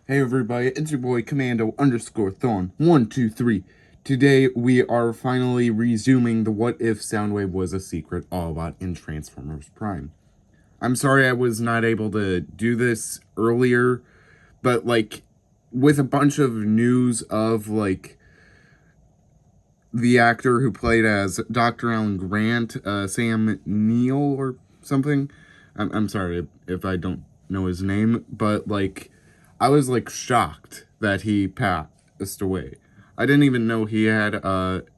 Hey everybody, it's your boy Commando_Thorn123. Today we are finally resuming the What If Soundwave was a secret Autobot in Transformers Prime. I'm sorry I was not able to do this earlier, but with a bunch of news of the actor who played as Dr. Alan Grant, Sam Neill or something. I'm sorry if I don't know his name, but I was shocked that he passed away. I didn't even know he had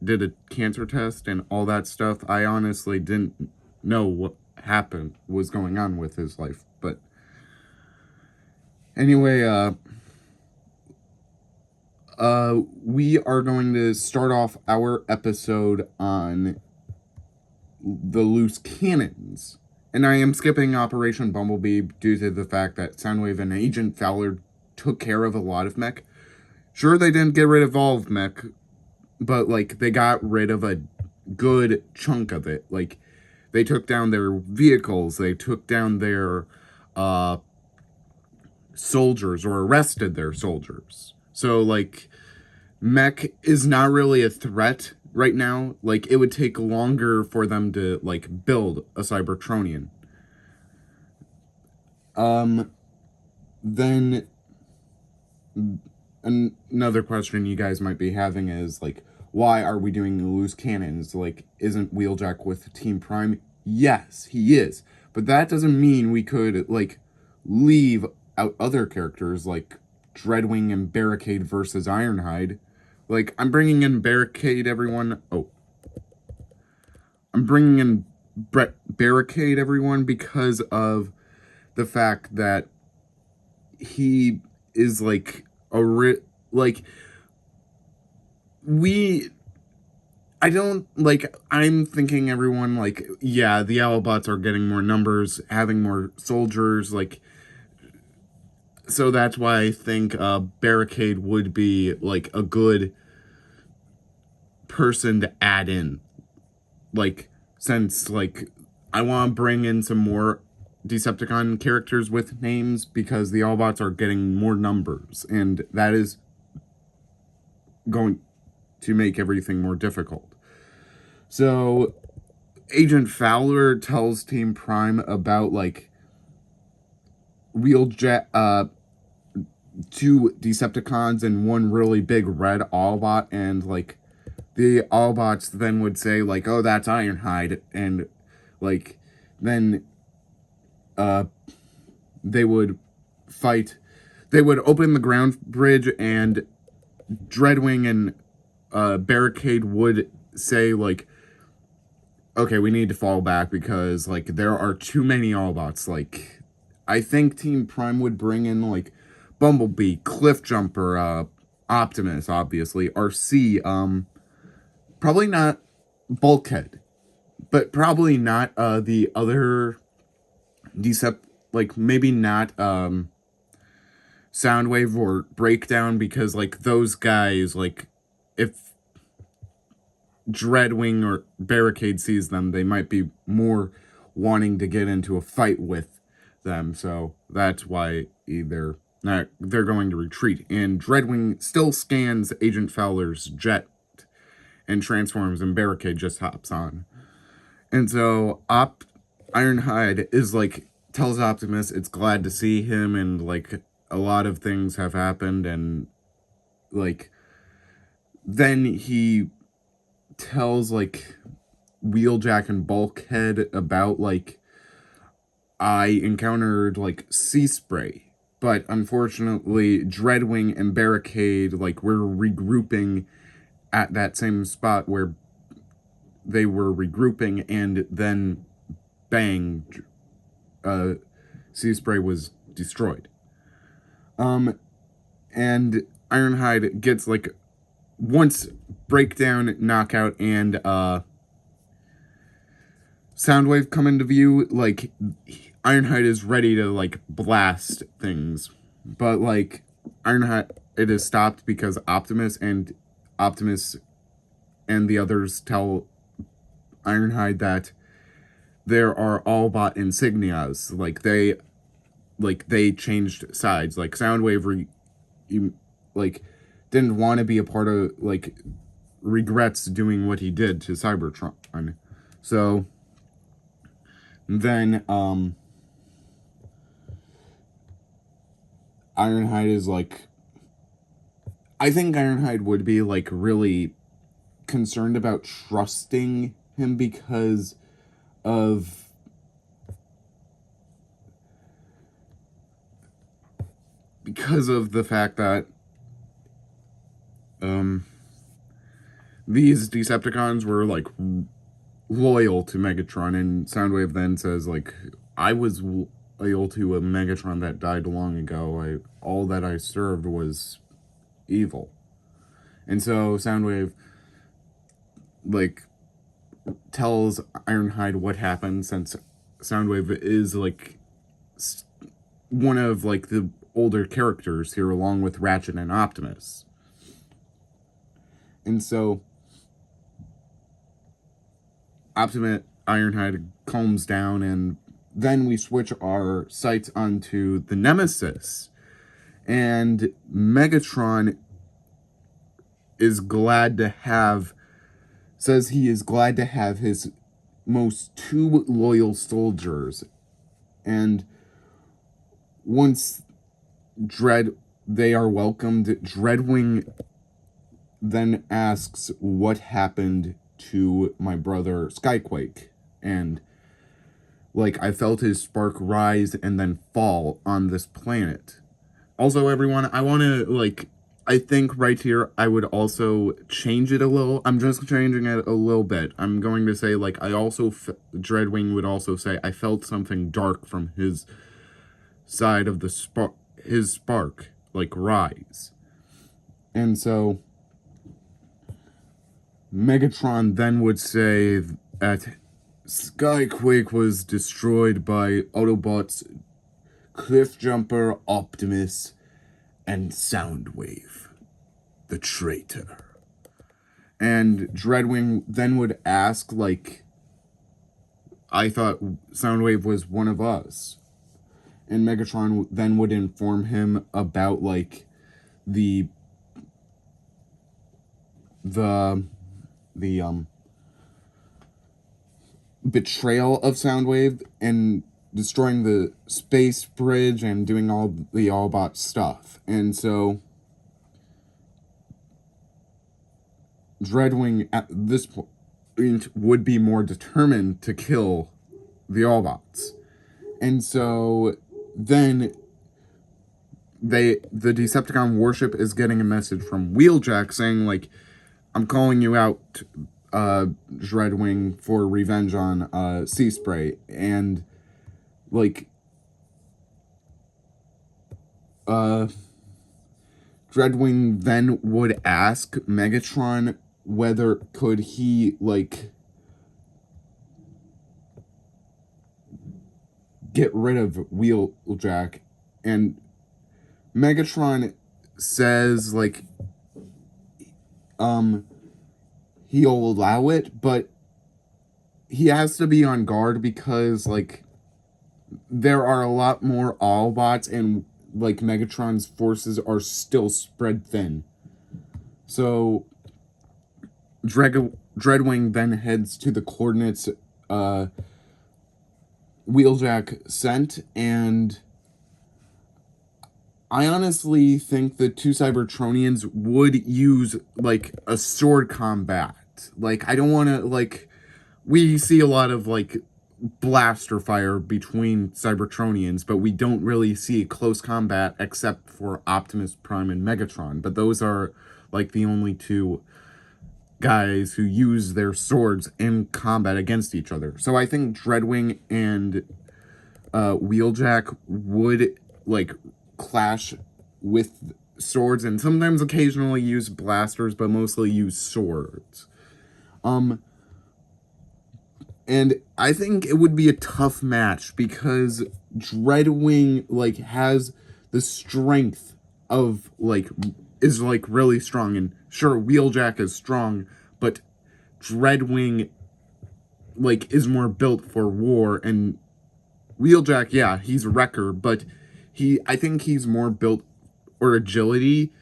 did a cancer test and all that stuff. I honestly didn't know what was going on with his life. But anyway, we are going to start off our episode on the loose cannons. And I am skipping Operation Bumblebee due to the fact that Soundwave and Agent Fowler took care of a lot of mech. Sure, they didn't get rid of all of mech, but they got rid of a good chunk of it. They took down their vehicles, they took down their soldiers, or arrested their soldiers. So mech is not really a threat right now. It would take longer for them to build a Cybertronian. Then another question you guys might be having is why are we doing the loose cannons? Isn't Wheeljack with Team Prime? Yes, he is, but that doesn't mean we could leave out other characters like Dreadwing and Barricade versus Ironhide. I'm bringing in Barricade, everyone. I'm bringing in Barricade, everyone, because of the fact that he is I'm thinking everyone yeah, the Autobots are getting more numbers, having more soldiers, so that's why I think Barricade would be a good person to add in. Since I want to bring in some more Decepticon characters with names because the Autobots are getting more numbers, and that is going to make everything more difficult. So Agent Fowler tells Team Prime about Wheeljack, two Decepticons and one really big red Autobot, and the Autobots then would say oh, that's Ironhide, and then they would fight. They would open the ground bridge, and Dreadwing and Barricade would say okay, we need to fall back because there are too many Autobots. I think Team Prime would bring in Bumblebee, Cliffjumper, Optimus, obviously, RC, probably not Bulkhead, but probably not the other maybe not Soundwave or Breakdown, because those guys, if Dreadwing or Barricade sees them, they might be more wanting to get into a fight with them, so that's why they're going to retreat. And Dreadwing still scans Agent Fowler's jet and transforms, and Barricade just hops on. And so Ironhide is tells Optimus it's glad to see him, and a lot of things have happened, and then he tells Wheeljack and Bulkhead about I encountered sea spray, but unfortunately Dreadwing and Barricade were regrouping at that same spot where they were regrouping, and then bang, sea spray was destroyed. And Ironhide gets once Breakdown, Knockout, and Soundwave come into view, Ironhide is ready to blast things, but Ironhide, it is stopped because Optimus and the others tell Ironhide that there are Autobot insignias. They changed sides. Soundwave like, didn't want to be a part of, like, regrets doing what he did to Cybertron. So then Ironhide is like, I think Ironhide would be like really concerned about trusting him because of the fact that these Decepticons were like loyal to Megatron, and Soundwave then says like, I was loyal to a Megatron that died long ago. All that I served was evil. And so Soundwave like tells Ironhide what happened, since Soundwave is like one of like the older characters here, along with Ratchet and Optimus. And so Ironhide calms down, and then we switch our sights onto the Nemesis. And Megatron says he is glad to have his most two loyal soldiers. And once they are welcomed, Dreadwing then asks what happened to my brother Skyquake. And like, I felt his spark rise and then fall on this planet. Also, everyone, I want to like, I think right here I would also change it a little. I'm just changing it a little bit. I'm going to say like, Dreadwing would also say, I felt something dark from his side of the spark like rise. And so Megatron then would say that Skyquake was destroyed by Autobots Cliffjumper, Optimus, and Soundwave, the traitor. And Dreadwing then would ask, like, I thought Soundwave was one of us. And Megatron then would inform him about, like, the betrayal of Soundwave and destroying the space bridge and doing all the Autobot stuff. And so Dreadwing at this point would be more determined to kill the Autobots. And so then the Decepticon warship is getting a message from Wheeljack saying, like, I'm calling you out, Dreadwing, for revenge on Sea Spray. And like, Dreadwing then would ask Megatron whether could he, like, get rid of Wheeljack. And Megatron says, like, he'll allow it, but he has to be on guard because, like, there are a lot more Autobots, and like Megatron's forces are still spread thin. So Dreadwing then heads to the coordinates Wheeljack sent, and I honestly think the two Cybertronians would use like a sword combat. Like, I don't want to, like, we see a lot of like blaster fire between Cybertronians, but we don't really see close combat except for Optimus Prime and Megatron. But those are like the only two guys who use their swords in combat against each other. So I think Dreadwing and Wheeljack would like clash with swords, and sometimes occasionally use blasters, but mostly use swords. And I think it would be a tough match because Dreadwing, like, has the strength of, like, is, like, really strong. And sure, Wheeljack is strong, but Dreadwing, like, is more built for war. And Wheeljack, yeah, he's a wrecker, but I think he's more built or agility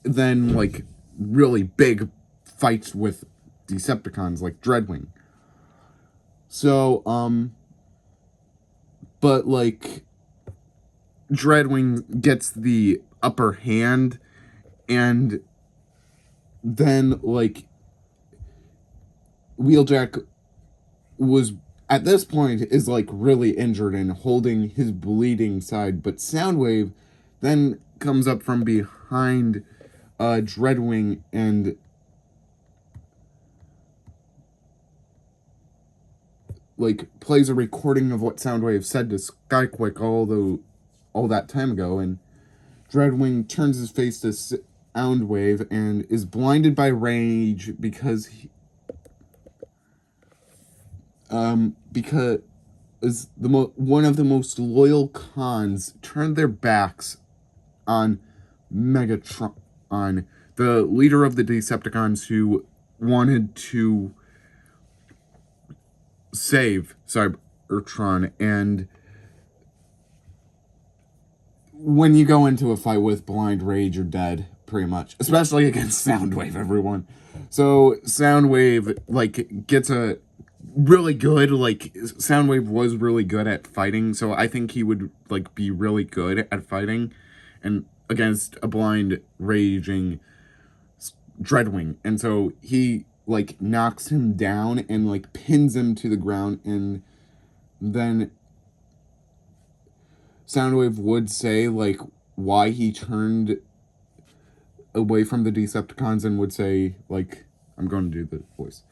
than, like, really big fights with Decepticons, like Dreadwing. So, but, like, Dreadwing gets the upper hand, and then, like, Wheeljack was, at this point, is, like, really injured and holding his bleeding side, but Soundwave then comes up from behind Dreadwing and like plays a recording of what Soundwave said to Skyquake all that time ago, and Dreadwing turns his face to Soundwave and is blinded by rage because one of the most loyal cons turned their backs on Megatron, the leader of the Decepticons who wanted to save Cybertron. And when you go into a fight with blind rage, you're dead, pretty much. Especially against Soundwave, everyone. So Soundwave, like, gets a really good, like, Soundwave was really good at fighting, so I think he would, like, be really good at fighting and against a blind, raging Dreadwing. And so he, like, knocks him down and, like, pins him to the ground, and then Soundwave would say, like, why he turned away from the Decepticons and would say, like, I'm going to do the voice.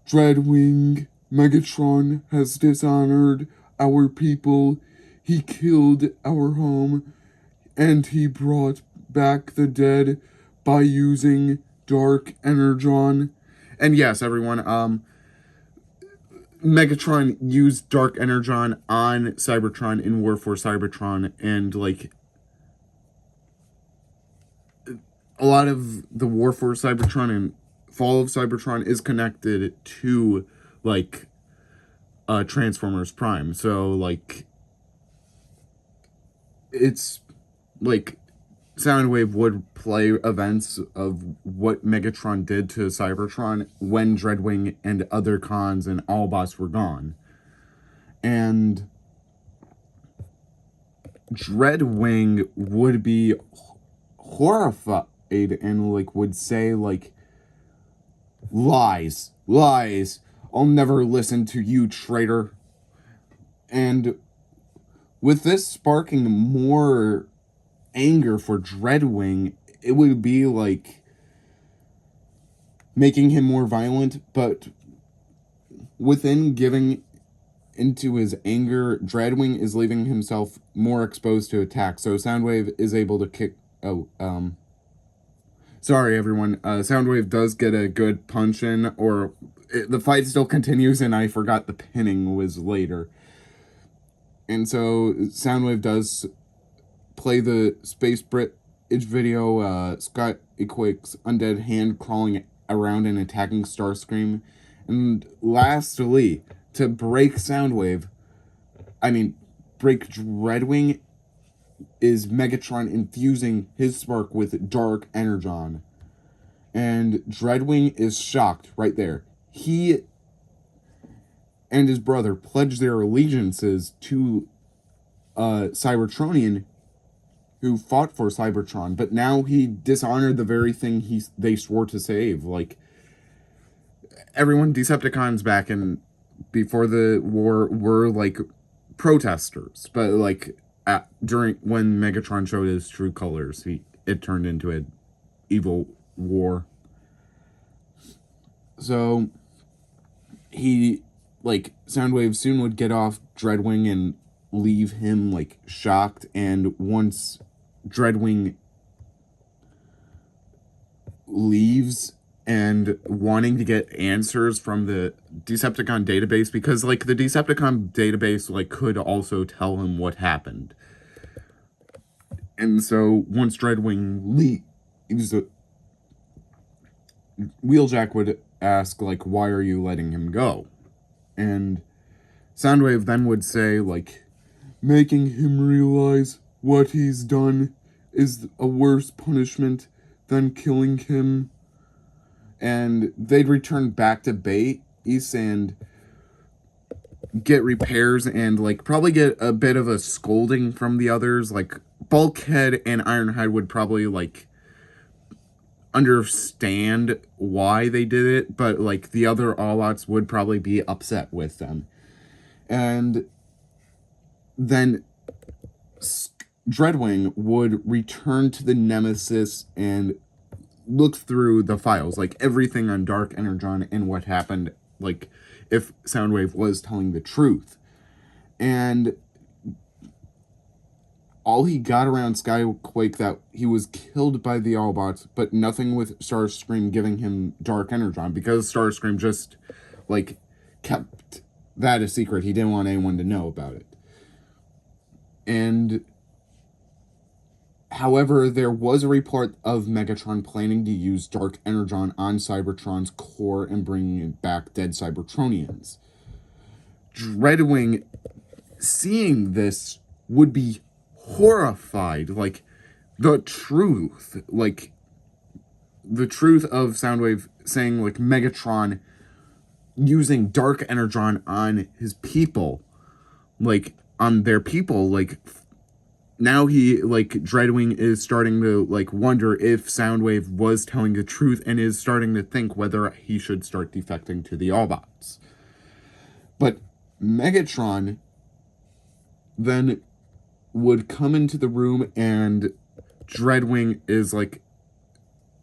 Dreadwing, Megatron has dishonored our people. He killed our home, and he brought back the dead by using Dark Energon. And yes, everyone, Megatron used Dark Energon on Cybertron in War for Cybertron, and, like, a lot of the War for Cybertron and Fall of Cybertron is connected to, like, Transformers Prime. So, like, it's, like, Soundwave would play events of what Megatron did to Cybertron when Dreadwing and other cons and Autobots were gone. And Dreadwing would be horrified and, like, would say, like, lies, I'll never listen to you, traitor. And with this sparking more anger for Dreadwing, it would be, like, making him more violent, but within giving into his anger, Dreadwing is leaving himself more exposed to attack, so Soundwave is able to kick... Sorry, everyone. Soundwave does get a good punch in, or the fight still continues, and I forgot the pinning was later. And so Soundwave does play the Space Bridge video, Scott Equake's undead hand crawling around and attacking Starscream. And lastly, to break Dreadwing, is Megatron infusing his spark with Dark Energon. And Dreadwing is shocked right there. He and his brother pledge their allegiances to Cybertronian who fought for Cybertron, but now he dishonored the very thing they swore to save. Like, everyone, Decepticons back in before the war were, like, protesters, but, like, during when Megatron showed his true colors, it turned into an evil war. So he, like, Soundwave soon would get off Dreadwing and leave him, like, shocked. And once Dreadwing leaves and wanting to get answers from the Decepticon database, because, like, the Decepticon database, like, could also tell him what happened. And so once Dreadwing leaves, Wheeljack would ask, like, why are you letting him go? And Soundwave then would say, like, making him realize what he's done is a worse punishment than killing him. And they'd return back to base and get repairs and, like, probably get a bit of a scolding from the others. Like, Bulkhead and Ironhide would probably, like, understand why they did it, but, like, the other Autobots would probably be upset with them. And then Dreadwing would return to the Nemesis and look through the files, like, everything on Dark Energon and what happened, like, if Soundwave was telling the truth. And all he got around Skyquake that he was killed by the Autobots, but nothing with Starscream giving him Dark Energon, because Starscream just, like, kept that a secret. He didn't want anyone to know about it. And however, there was a report of Megatron planning to use Dark Energon on Cybertron's core and bringing back dead Cybertronians. Dreadwing, seeing this, would be horrified. Like, the truth of Soundwave saying, like, Megatron using Dark Energon on his people, like, on their people, like, now he, like, Dreadwing is starting to, like, wonder if Soundwave was telling the truth and is starting to think whether he should start defecting to the Autobots. But Megatron then would come into the room, and Dreadwing is, like,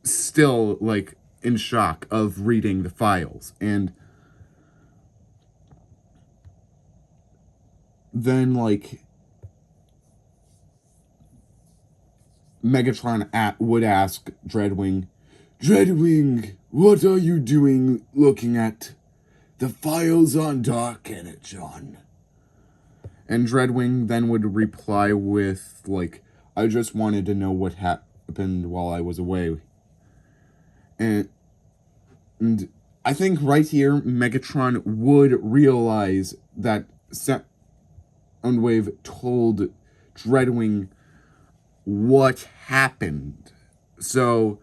still, like, in shock of reading the files. And then, like, Megatron would ask Dreadwing, "Dreadwing, what are you doing looking at the files on Dark Energon?" And Dreadwing then would reply with, like, "I just wanted to know what happened while I was away." And I think right here, Megatron would realize that Soundwave told Dreadwing what happened. So,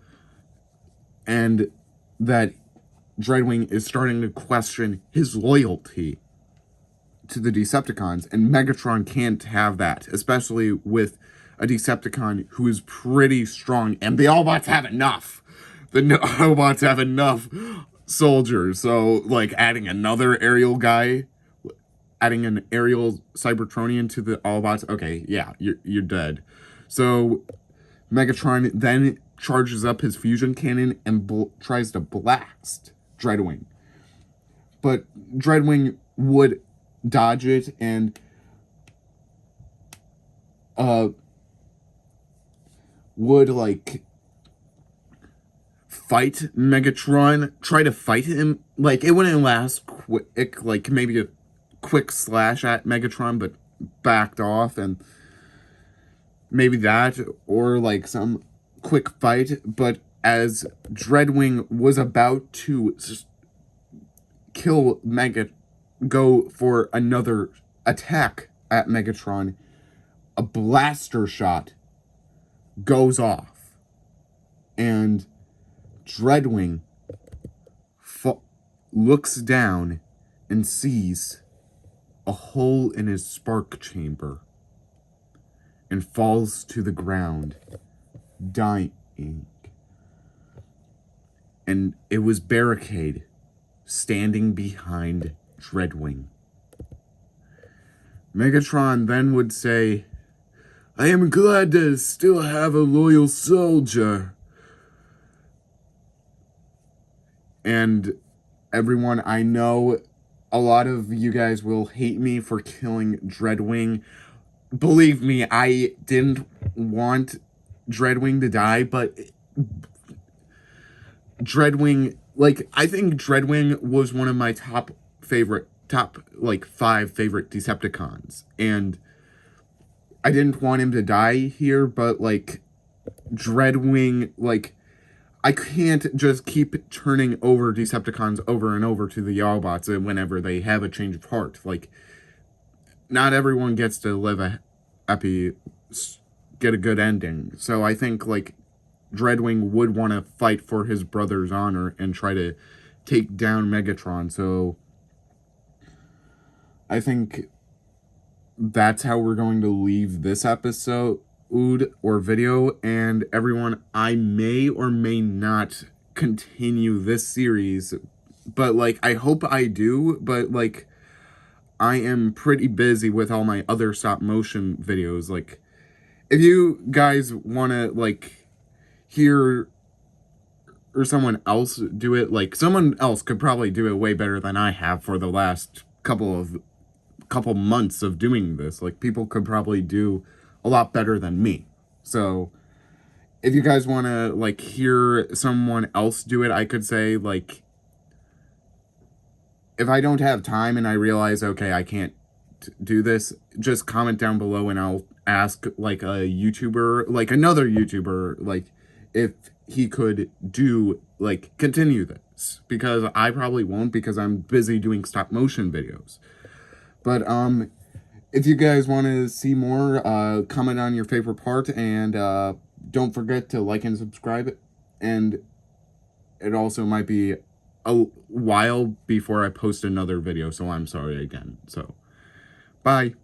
and that Dreadwing is starting to question his loyalty to the Decepticons, and Megatron can't have that, especially with a Decepticon who is pretty strong, and the Autobots have enough. The Autobots have enough soldiers, so, like, adding another aerial guy, adding an aerial Cybertronian to the Autobots, okay, yeah, you're dead. So Megatron then charges up his fusion cannon and tries to blast Dreadwing. But Dreadwing would dodge it and would, like, fight Megatron, try to fight him. Like, it wouldn't last quick, like, maybe a quick slash at Megatron, but backed off, and maybe that, or, like, some quick fight. But as Dreadwing was about to kill go for another attack at Megatron, a blaster shot goes off, and Dreadwing looks down and sees a hole in his spark chamber and falls to the ground, dying. And it was Barricade standing behind Dreadwing. Megatron then would say, "I am glad to still have a loyal soldier." And everyone, I know a lot of you guys will hate me for killing Dreadwing. Believe me, I didn't want Dreadwing to die, but Dreadwing, like, I think Dreadwing was one of my top 5 favorite Decepticons. And I didn't want him to die here, but, like, Dreadwing, like, I can't just keep turning over Decepticons over and over to the Autobots whenever they have a change of heart. Like, not everyone gets to live a happy get a good ending. So I think, like, Dreadwing would want to fight for his brother's honor and try to take down Megatron. So I think that's how we're going to leave this episode or video. And everyone, I may or may not continue this series, but, like, I hope I do, but, like, I am pretty busy with all my other stop motion videos. Like, if you guys want to, like, hear or someone else do it, like, someone else could probably do it way better than I have for the last couple months of doing this. Like, people could probably do a lot better than me. So if you guys want to, like, hear someone else do it, I could say, like, if I don't have time and I realize, okay, I can't do this, just comment down below and I'll ask, like, a YouTuber, like, another YouTuber, like, if he could do, like, continue this. Because I probably won't, because I'm busy doing stop motion videos. But, if you guys want to see more, comment on your favorite part, and, don't forget to like and subscribe. And it also might be a while before I post another video, so I'm sorry again. So, bye.